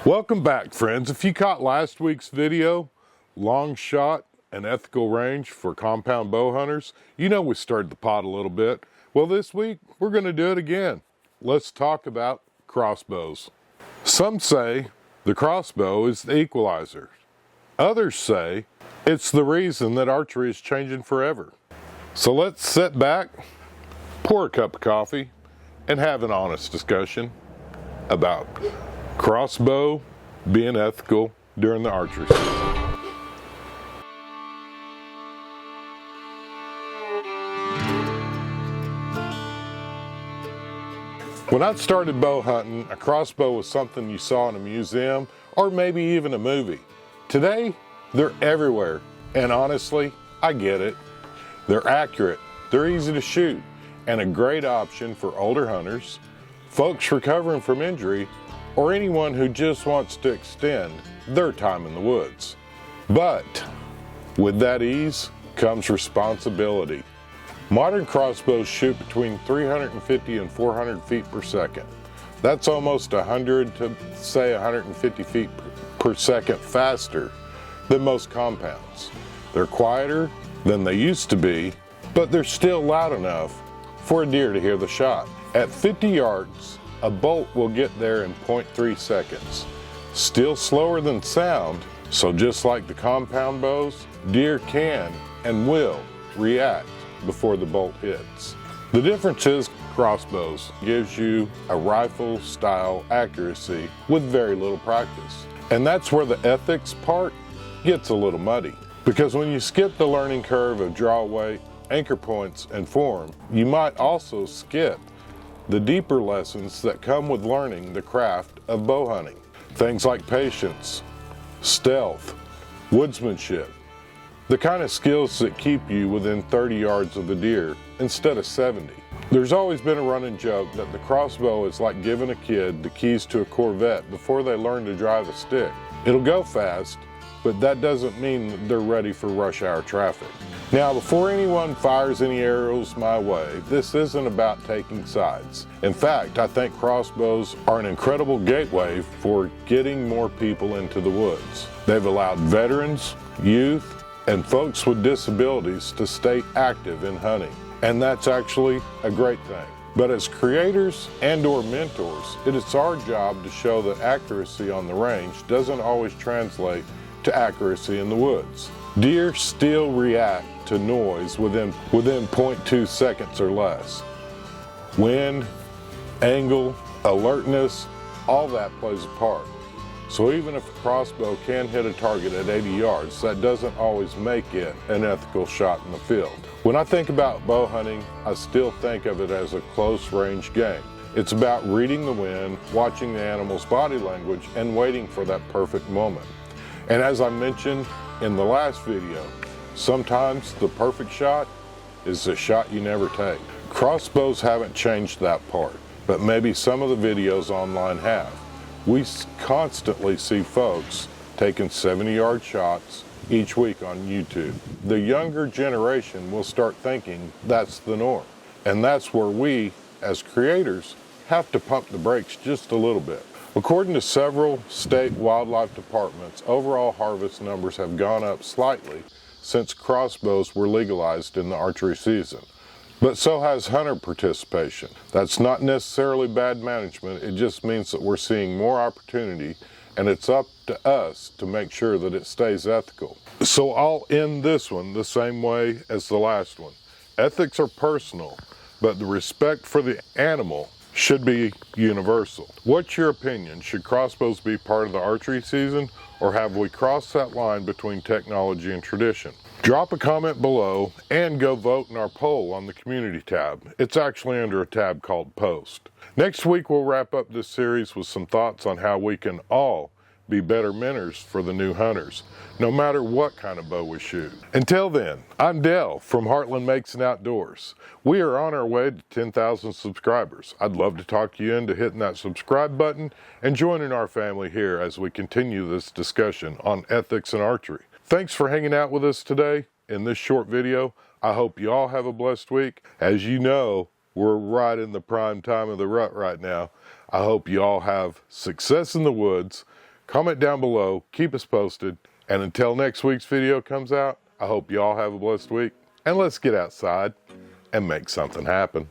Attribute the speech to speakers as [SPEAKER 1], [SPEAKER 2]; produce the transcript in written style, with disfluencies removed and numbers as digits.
[SPEAKER 1] Welcome back, friends. If you caught last week's video, long shot and ethical range for compound bow hunters, you know we stirred the pot a little bit. Well, this week we're going to do it again. Let's talk about crossbows. Some say the crossbow is the equalizer. Others say it's the reason that archery is changing forever. So let's sit back, pour a cup of coffee, and have an honest discussion about crossbow being ethical during the archery season. When I started bow hunting, a crossbow was something you saw in a museum or maybe even a movie. Today, they're everywhere, and honestly, I get it. They're accurate, they're easy to shoot, and a great option for older hunters, folks recovering from injury, or anyone who just wants to extend their time in the woods. But with that ease comes responsibility. Modern crossbows shoot between 350 and 400 feet per second. That's almost 100 to say 150 feet per second faster than most compounds. They're quieter than they used to be, but they're still loud enough for a deer to hear the shot. At 50 yards, a bolt will get there in 0.3 seconds. Still slower than sound, so just like the compound bows, deer can and will react before the bolt hits. The difference is crossbows gives you a rifle style accuracy with very little practice. And that's where the ethics part gets a little muddy. Because when you skip the learning curve of draw weight, anchor points, and form, you might also skip the deeper lessons that come with learning the craft of bow hunting. Things like patience, stealth, woodsmanship, the kind of skills that keep you within 30 yards of the deer instead of 70. There's always been a running joke that the crossbow is like giving a kid the keys to a Corvette before they learn to drive a stick. It'll go fast, but that doesn't mean that they're ready for rush hour traffic. Now, before anyone fires any arrows my way, this isn't about taking sides. In fact, I think crossbows are an incredible gateway for getting more people into the woods. They've allowed veterans, youth, and folks with disabilities to stay active in hunting. And that's actually a great thing. But as creators and/or mentors, it is our job to show that accuracy on the range doesn't always translate to accuracy in the woods. Deer still react to noise within 0.2 seconds or less. Wind, angle, alertness, all that plays a part. So even if a crossbow can hit a target at 80 yards, that doesn't always make it an ethical shot in the field. When I think about bow hunting, I still think of it as a close range game. It's about reading the wind, watching the animal's body language, and waiting for that perfect moment. And as I mentioned in the last video, sometimes the perfect shot is the shot you never take. Crossbows haven't changed that part, but maybe some of the videos online have. We constantly see folks taking 70-yard shots each week on YouTube. The younger generation will start thinking that's the norm. And that's where we, as creators, have to pump the brakes just a little bit. According to several state wildlife departments, overall harvest numbers have gone up slightly since crossbows were legalized in the archery season. But so has hunter participation. That's not necessarily bad management, it just means that we're seeing more opportunity, and it's up to us to make sure that it stays ethical. So I'll end this one the same way as the last one. Ethics are personal, but the respect for the animal should be universal. What's your opinion? Should crossbows be part of the archery season, or have we crossed that line between technology and tradition? Drop a comment below and go vote in our poll on the community tab. It's actually under a tab called Post. Next week we'll wrap up this series with some thoughts on how we can all be better mentors for the new hunters, no matter what kind of bow we shoot. Until then, I'm Dale from Heartland Makes and Outdoors. We are on our way to 10,000 subscribers. I'd love to talk you into hitting that subscribe button and joining our family here as we continue this discussion on ethics and archery. Thanks for hanging out with us today in this short video. I hope you all have a blessed week. As you know, we're right in the prime time of the rut right now. I hope you all have success in the woods, Comment down below, keep us posted, and until next week's video comes out, I hope you all have a blessed week, and let's get outside and make something happen.